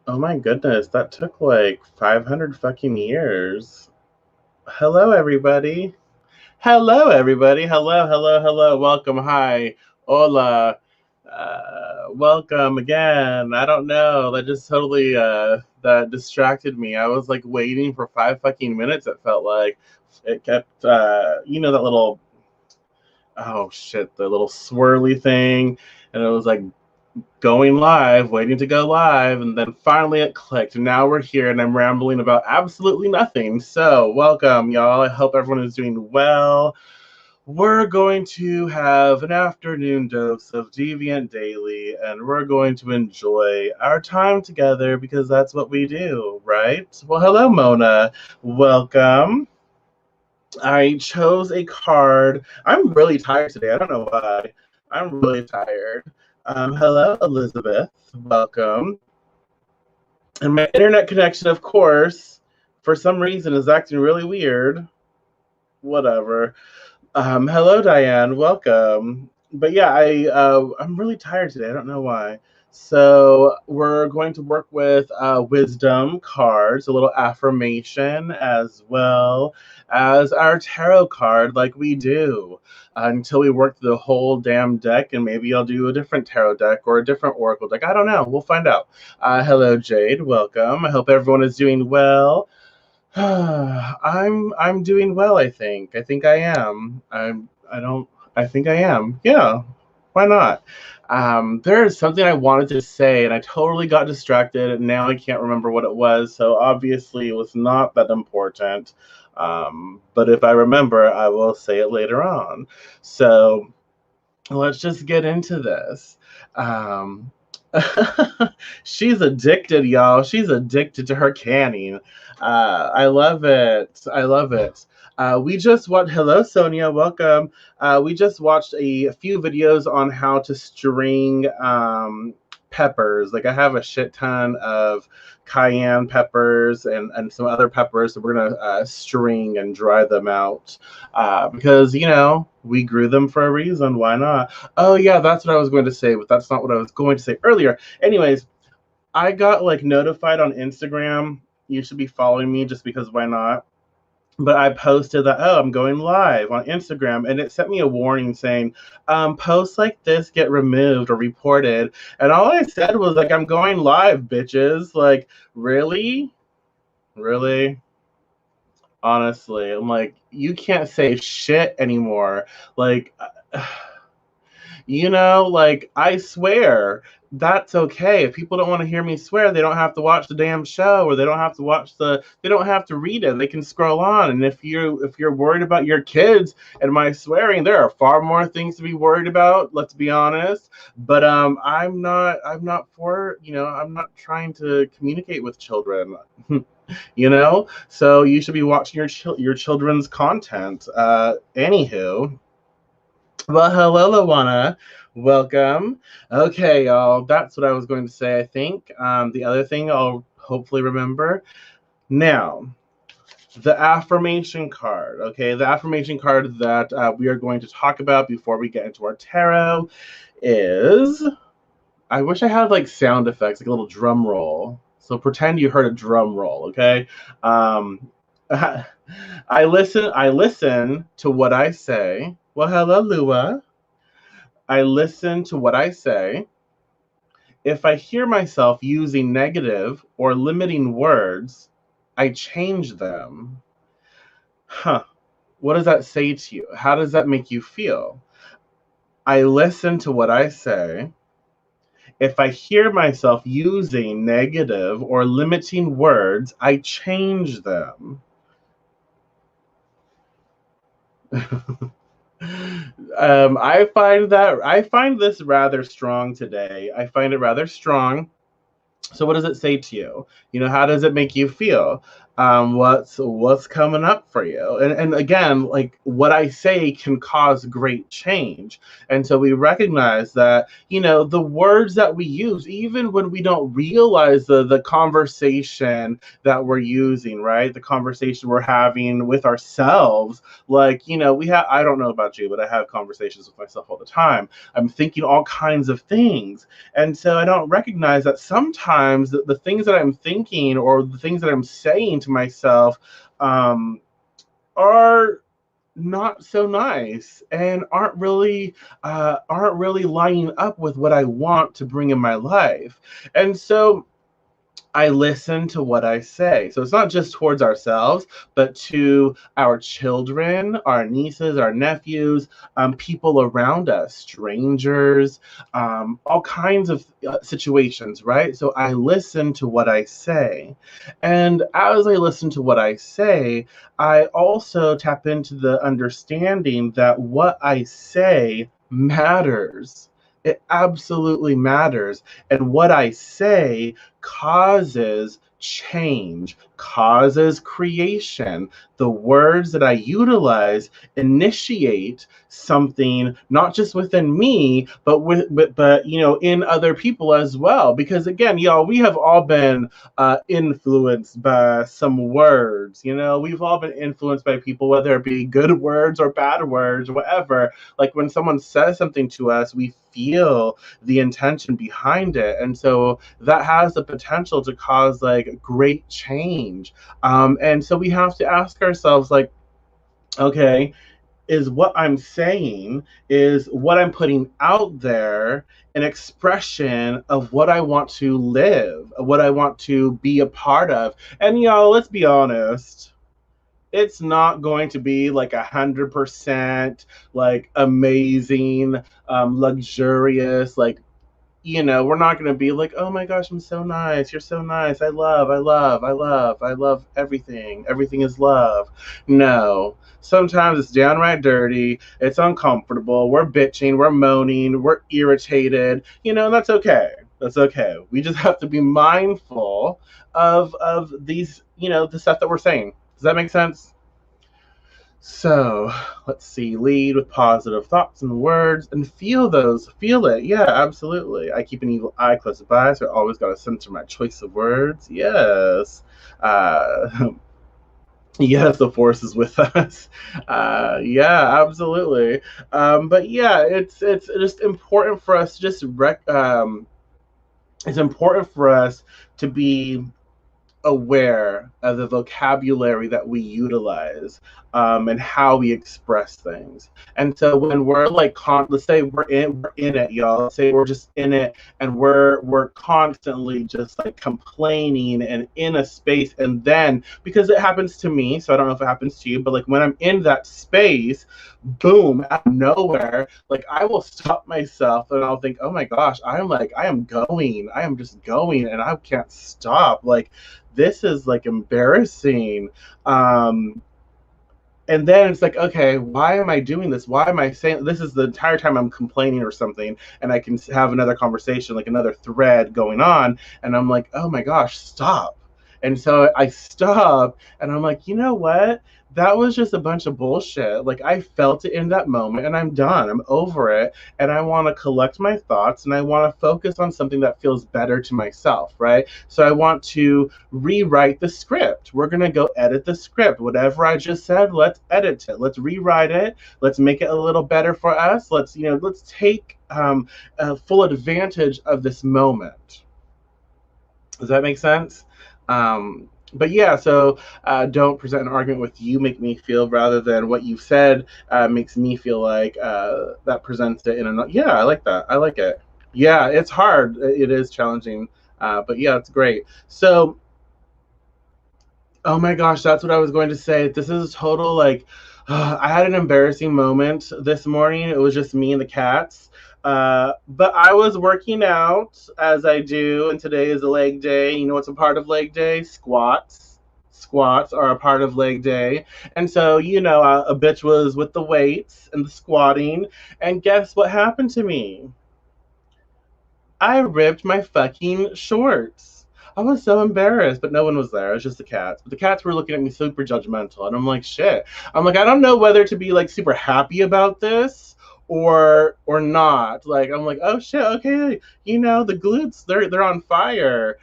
Oh my goodness, that took like 500 fucking years. Hello, everybody. Hello, everybody. Hello, hello, hello. Welcome. Hi. Hola. Welcome again. I don't know. That just totally that distracted me. I was like waiting for 5 fucking minutes, it felt like. It kept that little oh shit, the little swirly thing. And it was like going live, waiting to go live, and then finally it clicked. And now we're here, and I'm rambling about absolutely nothing. So, welcome, y'all. I hope everyone is doing well. We're going to have an afternoon dose of Deviant Daily, and we're going to enjoy our time together because that's what we do, right? Well, hello, Mona. Welcome. I chose a card. I'm really tired today. I don't know why. I'm really tired. Hello, Elizabeth. Welcome. And my internet connection, of course, for some reason is acting really weird. Whatever. Hello, Diane. Welcome. But yeah, I'm really tired today. I don't know why. So we're going to work with wisdom cards, a little affirmation, as well as our tarot card, like we do, until we work through the whole damn deck. And maybe I'll do a different tarot deck or a different oracle deck. I don't know. We'll find out. Hello, Jade. Welcome. I hope everyone is doing well. I'm doing well, I think. I think I am. I don't I think I am. Yeah. Why not? There is something I wanted to say and I totally got distracted and now I can't remember what it was, so obviously it was not that important. But if I remember, I will say it later on. So let's just get into this. Um, she's addicted, y'all. She's addicted to her canning. I love it. I love it. We just watched. Hello, Sonia. Welcome. We just watched a few videos on how to string peppers. Like I have a shit ton of cayenne peppers and some other peppers that we're gonna string and dry them out because we grew them for a reason. Why not? Oh yeah, that's what I was going to say, but that's not what I was going to say earlier. Anyways, I got like notified on Instagram. You should be following me just because why not? But I posted that, oh, I'm going live on Instagram, and it sent me a warning saying, posts like this get removed or reported. And all I said was, like, I'm going live, bitches. Like, really? Really? Honestly, I'm like, you can't say shit anymore. Like, like I swear that's okay. If people don't want to hear me swear, they don't have to watch the damn show or they don't have to they don't have to read it. They can scroll on. And if you're worried about your kids and my swearing, there are far more things to be worried about, let's be honest. But I'm not trying to communicate with children. So you should be watching your children's content. Anywho, well, hello, Luana. Welcome. Okay, y'all. That's what I was going to say, I think. The other thing I'll hopefully remember. Now, the affirmation card. Okay, the affirmation card that we are going to talk about before we get into our tarot is. I wish I had like sound effects, like a little drum roll. So pretend you heard a drum roll, okay? Um, I listen to what I say. Well, hello, Lua. I listen to what I say. If I hear myself using negative or limiting words, I change them. Huh. What does that say to you? How does that make you feel? I listen to what I say. If I hear myself using negative or limiting words, I change them. I find this rather strong today. I find it rather strong. So what does it say to you? How does it make you feel? What's coming up for you? And again, like what I say can cause great change. And so we recognize that, the words that we use, even when we don't realize the conversation that we're using, right? The conversation we're having with ourselves. Like, we have, I don't know about you, but I have conversations with myself all the time. I'm thinking all kinds of things. And so I don't recognize that sometimes the things that I'm thinking or the things that I'm saying to myself um, are not so nice and aren't really lining up with what I want to bring in my life. And so I listen to what I say. So it's not just towards ourselves, but to our children, our nieces, our nephews, people around us, strangers, all kinds of situations, right? So I listen to what I say. And as I listen to what I say, I also tap into the understanding that what I say matters. It absolutely matters. And what I say causes change, causes creation. The words that I utilize initiate something not just within me, but in other people as well. Because again, y'all, we have all been influenced by some words. We've all been influenced by people, whether it be good words or bad words, whatever. Like when someone says something to us, we feel the intention behind it, and so that has the potential to cause like great change. And so we have to ask ourselves, like, okay, is what I'm saying, is what I'm putting out there an expression of what I want to live, what I want to be a part of? And y'all, let's be honest, it's not going to be like 100% like amazing, luxurious, like, we're not going to be like, oh my gosh, I'm so nice. You're so nice. I love everything. Everything is love. No. Sometimes it's downright dirty. It's uncomfortable. We're bitching. We're moaning. We're irritated. That's okay. That's okay. We just have to be mindful of these, the stuff that we're saying. Does that make sense? So let's see, lead with positive thoughts and words and feel those. Feel it. Yeah, absolutely. I keep an evil eye close by, so I always got to censor my choice of words. Yes. Uh, yes, the force is with us. Yeah, absolutely. But yeah, it's just important for us to it's important for us to be aware of the vocabulary that we utilize, and how we express things. And so when we're like, let's say we're in it, y'all. Let's say we're just in it, and we're constantly just like complaining and in a space, and then because it happens to me, so I don't know if it happens to you, but like when I'm in that space, boom, out of nowhere, like I will stop myself and I'll think, oh my gosh, I am just going, and I can't stop. Like this is like embarrassing. And then it's like, okay, why am I doing this? Why am I saying this? Is the entire time I'm complaining or something, and I can have another conversation, like another thread going on, and I'm like, oh my gosh, stop. And so I stop, and I'm like, you know what? That was just a bunch of bullshit. Like I felt it in that moment, and I'm done. I'm over it, and I want to collect my thoughts, and I want to focus on something that feels better to myself, right? So I want to rewrite the script. We're going to go edit the script. Whatever I just said, let's edit it. Let's rewrite it. Let's make it a little better for us. Let's take full advantage of this moment. Does that make sense? But yeah, so don't present an argument with you make me feel, rather than what you said makes me feel like that presents it in a. Yeah, I like that. I like it. Yeah, it's hard. It is challenging. But yeah, it's great. So, oh my gosh, that's what I was going to say. This is a total like, I had an embarrassing moment this morning. It was just me and the cats. But I was working out as I do, and today is a leg day. You know what's a part of leg day? Squats. Squats are a part of leg day. And so, a bitch was with the weights and the squatting. And guess what happened to me? I ripped my fucking shorts. I was so embarrassed, but no one was there. It was just the cats. But the cats were looking at me super judgmental, and I'm like, shit. I'm like, I don't know whether to be like super happy about this or not. Like, I'm like, oh shit, okay, the glutes, they're on fire.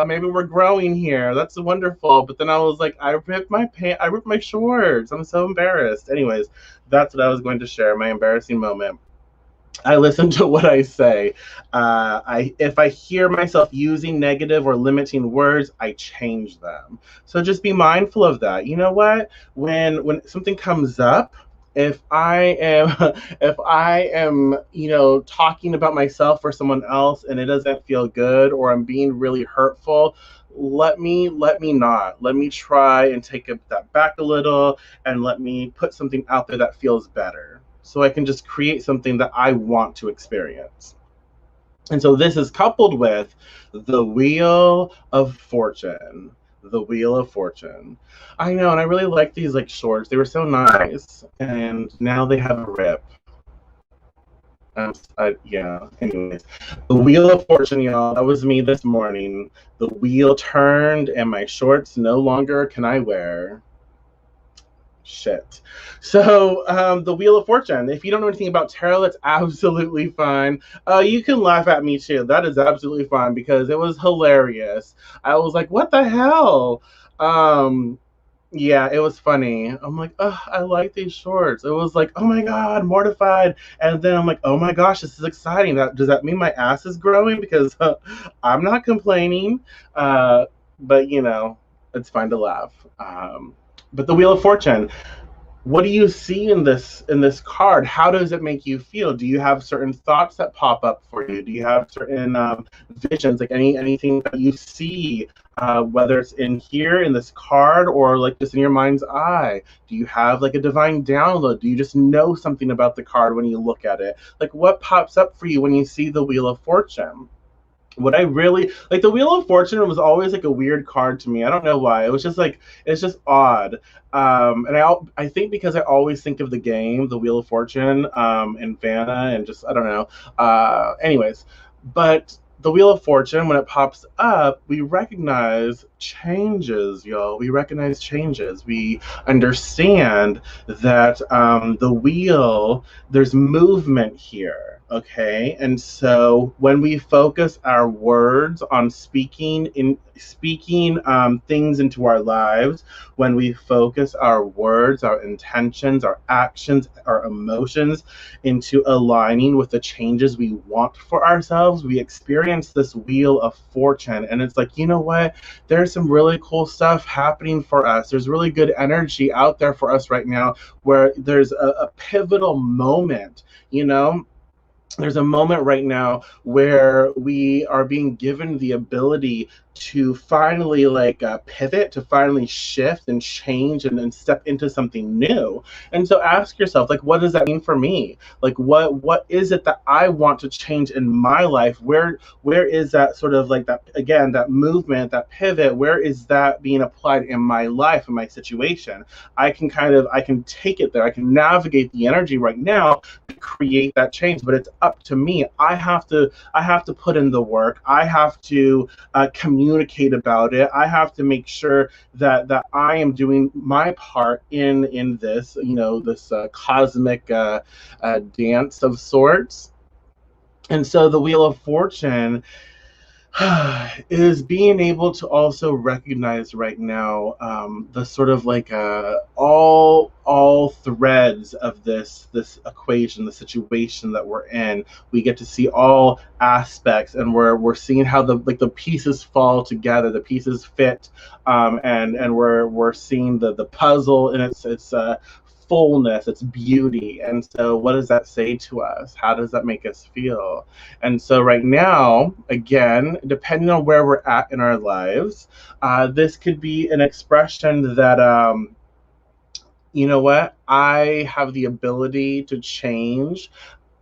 Maybe we're growing here. That's wonderful. But then I was like, I ripped my shorts. I'm so embarrassed. Anyways, that's what I was going to share. My embarrassing moment. I listen to what I say. If I hear myself using negative or limiting words, I change them. So just be mindful of that. You know what? When something comes up, if I am if I am talking about myself or someone else and it doesn't feel good or I'm being really hurtful, let me not. Let me try and take that back a little and let me put something out there that feels better so I can just create something that I want to experience. And so this is coupled with the Wheel of Fortune. The Wheel of Fortune. I know, and I really like these like shorts. They were so nice, and now they have a rip. Yeah. Anyways, the Wheel of Fortune, y'all. That was me this morning. The wheel turned, and my shorts no longer can I wear. Shit. So, the Wheel of Fortune. If you don't know anything about tarot, that's absolutely fine. You can laugh at me too. That is absolutely fine because it was hilarious. I was like, what the hell? Um, yeah, it was funny. I'm like, oh, I like these shorts. It was like, oh my God, mortified. And then I'm like, oh my gosh, this is exciting. Does that mean my ass is growing? Because I'm not complaining. But it's fine to laugh. But the Wheel of Fortune, what do you see in this card? How does it make you feel? Do you have certain thoughts that pop up for you? Do you have certain visions, like anything that you see, whether it's in here in this card or like just in your mind's eye? Do you have like a divine download? Do you just know something about the card when you look at it? Like what pops up for you when you see the Wheel of Fortune? What I really like, the Wheel of Fortune was always like a weird card to me. I don't know why. It was just like it's just odd. And I think because I always think of the game, the Wheel of Fortune, and Vanna, and just I don't know. Anyways, but the Wheel of Fortune, when it pops up, we recognize changes, y'all. We recognize changes. We understand that the wheel, there's movement here. Okay, and so when we focus our words on speaking things into our lives, when we focus our words, our intentions, our actions, our emotions into aligning with the changes we want for ourselves, we experience this Wheel of Fortune. And it's like, you know what? There's some really cool stuff happening for us. There's really good energy out there for us right now where there's a pivotal moment, there's a moment right now where we are being given the ability to finally pivot, to finally shift and change and step into something new. And so ask yourself, like, what does that mean for me? Like, what is it that I want to change in my life? Where is that sort of like that, again, that movement, that pivot, where is that being applied in my life, in my situation? I can take it there. I can navigate the energy right now to create that change, but it's up to me. I have to put in the work. I have to communicate about it. I have to make sure that I am doing my part in this, this cosmic dance of sorts. And so the Wheel of Fortune is being able to also recognize right now the sort of like all threads of this equation, the situation that we're in. We get to see all aspects, and we're seeing how the pieces fall together, the pieces fit, and we're seeing the puzzle in its fullness, its beauty. And so what does that say to us? How does that make us feel? And so right now, again, depending on where we're at in our lives, this could be an expression that, you know what, I have the ability to change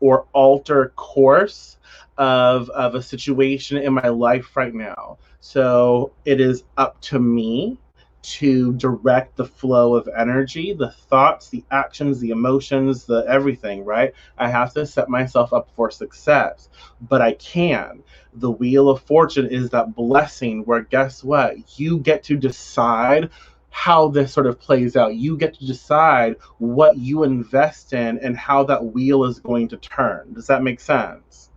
or alter course of a situation in my life right now. So it is up to me to direct the flow of energy, the thoughts, the actions, the emotions, the everything, right? I have to set myself up for success, but I can. The Wheel of Fortune is that blessing where, guess what? You get to decide how this sort of plays out. You get to decide what you invest in and how that wheel is going to turn. Does that make sense?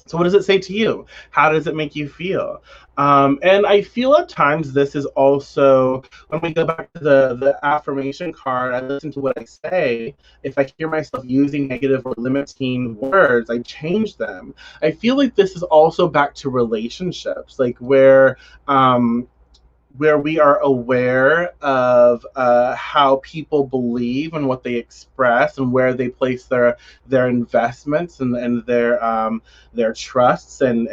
So what does it say to you? How does it make you feel? And I feel at times this is also, when we go back to the affirmation card, I listen to what I say. If I hear myself using negative or limiting words, I change them. I feel like this is also back to relationships, like where we are aware of how people believe and what they express and where they place their investments and their trusts and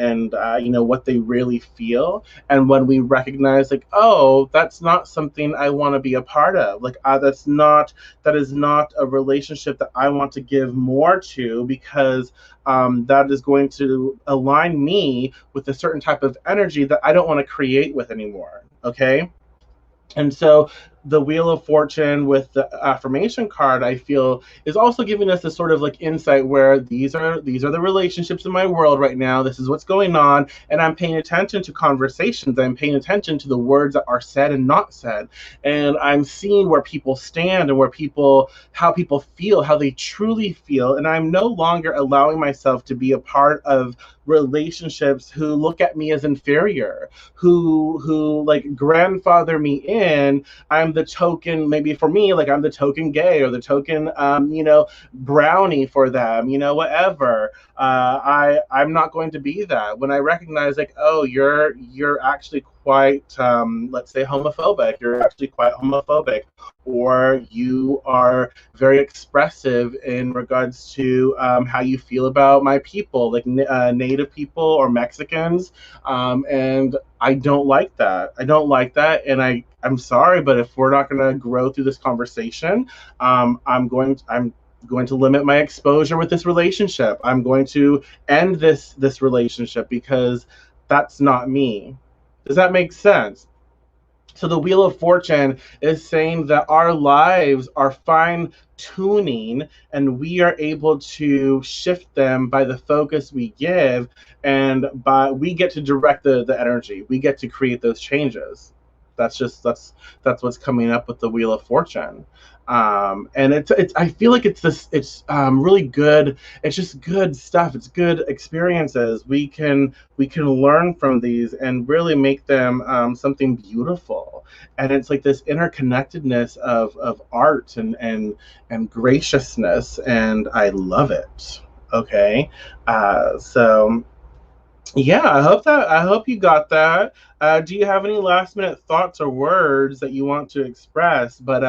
you know what they really feel. And when we recognize, like, oh, that's not something I want to be a part of, like, that is not a relationship that I want to give more to, because that is going to align me with a certain type of energy that I don't want to create with anymore. Okay. And so the Wheel of Fortune with the affirmation card, I feel, is also giving us this sort of like insight where these are the relationships in my world right now. This is what's going on, and I'm paying attention to conversations. I'm paying attention to the words that are said and not said, and I'm seeing where people stand and how people feel, how they truly feel, and I'm no longer allowing myself to be a part of relationships who look at me as inferior, who like grandfather me in. I'm the token, maybe for me, like I'm the token gay or the token brownie for them, whatever. I'm not going to be that. When I recognize, like, oh, you're actually quite, let's say, homophobic. You're actually quite homophobic, or you are very expressive in regards to how you feel about my people, like Native people or Mexicans, and I don't like that. I don't like that, and I'm sorry, but if we're not going to grow through this conversation, I'm going to limit my exposure with this relationship. I'm going to end this relationship because that's not me. Does that make sense? So the Wheel of Fortune is saying that our lives are fine tuning and we are able to shift them by the focus we give, and by we get to direct the energy. We get to create those changes. That's what's coming up with the Wheel of Fortune. And it's I feel like it's really good. It's just good stuff. It's good experiences. We can learn from these and really make them something beautiful. And it's like this interconnectedness of art and graciousness, and I love it. Okay. So yeah, I hope you got that. Do you have any last minute thoughts or words that you want to express? But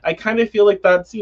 I kind of feel like that's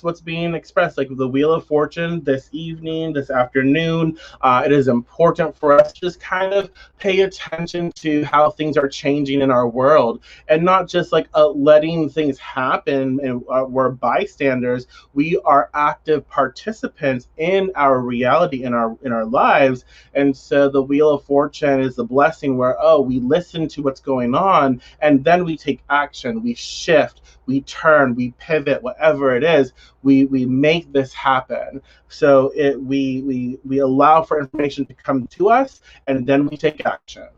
what's being expressed, like the Wheel of Fortune this evening, this afternoon. It is important for us to just kind of pay attention to how things are changing in our world, and not just like letting things happen and we're bystanders. We are active participants in our reality, in our lives. And so the Wheel of Fortune is the blessing where, oh, we listen to what's going on, and then we take action, we shift, we turn, we pivot, whatever it is, we make this happen. So we allow for information to come to us, and then we take action.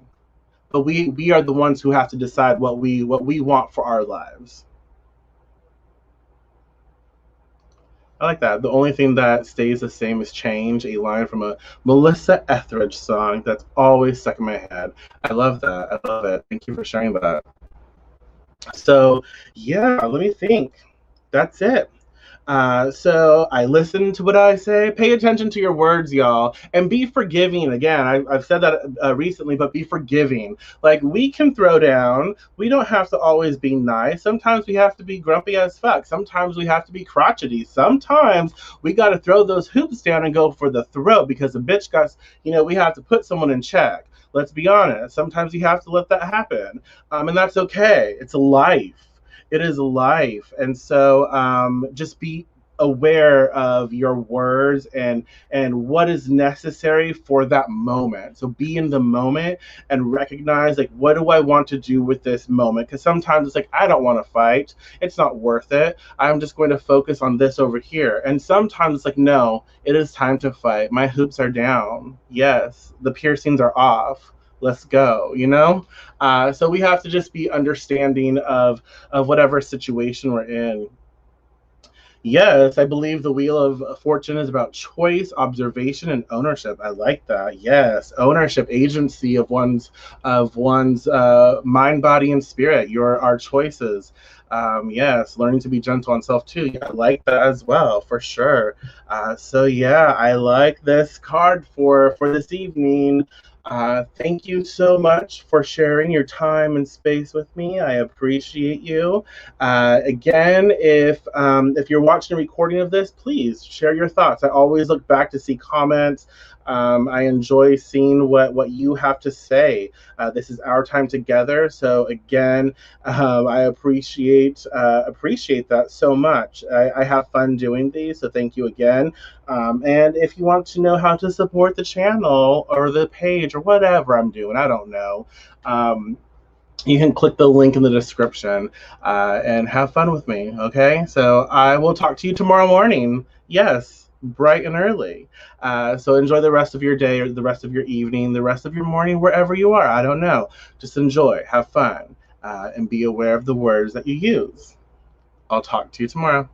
But we are the ones who have to decide what we want for our lives. I like that. The only thing that stays the same is change, a line from a Melissa Etheridge song that's always stuck in my head. I love that. I love it. Thank you for sharing that. So, yeah, let me think. That's it. So I listen to what I say. Pay attention to your words, y'all, and be forgiving. Again, I've said that recently, but be forgiving. Like, we can throw down. We don't have to always be nice. Sometimes we have to be grumpy as fuck. Sometimes we have to be crotchety. Sometimes we got to throw those hoops down and go for the throat, because the bitch got, we have to put someone in check. Let's be honest. Sometimes you have to let that happen, and that's okay. It's a life. It is life. And so just aware of your words and what is necessary for that moment. So be in the moment and recognize, like, what do I want to do with this moment? Because sometimes it's like, I don't want to fight, it's not worth it, I'm just going to focus on this over here. And sometimes it's like, no, it is time to fight, my hoops are down, yes, the piercings are off, let's go, you know. So we have to just be understanding of whatever situation we're in. Yes, I believe the Wheel of Fortune is about choice, observation, and ownership. I like that. Yes, ownership, agency of one's mind, body, and spirit. Your our choices. Yes, learning to be gentle on self too. Yeah, I like that as well, for sure. So yeah, I like this card for this evening. Thank you so much for sharing your time and space with me. I appreciate you. Again, if you're watching a recording of this, please share your thoughts. I always look back to see comments. I enjoy seeing what you have to say. This is our time together, so again, I appreciate that so much. I have fun doing these, so thank you again. And if you want to know how to support the channel or the page or whatever I'm doing, I don't know. You can click the link in the description and have fun with me. Okay, so I will talk to you tomorrow morning. Yes, bright and early. So enjoy the rest of your day or the rest of your evening, the rest of your morning, wherever you are. I don't know. Just enjoy, have fun, and be aware of the words that you use. I'll talk to you tomorrow.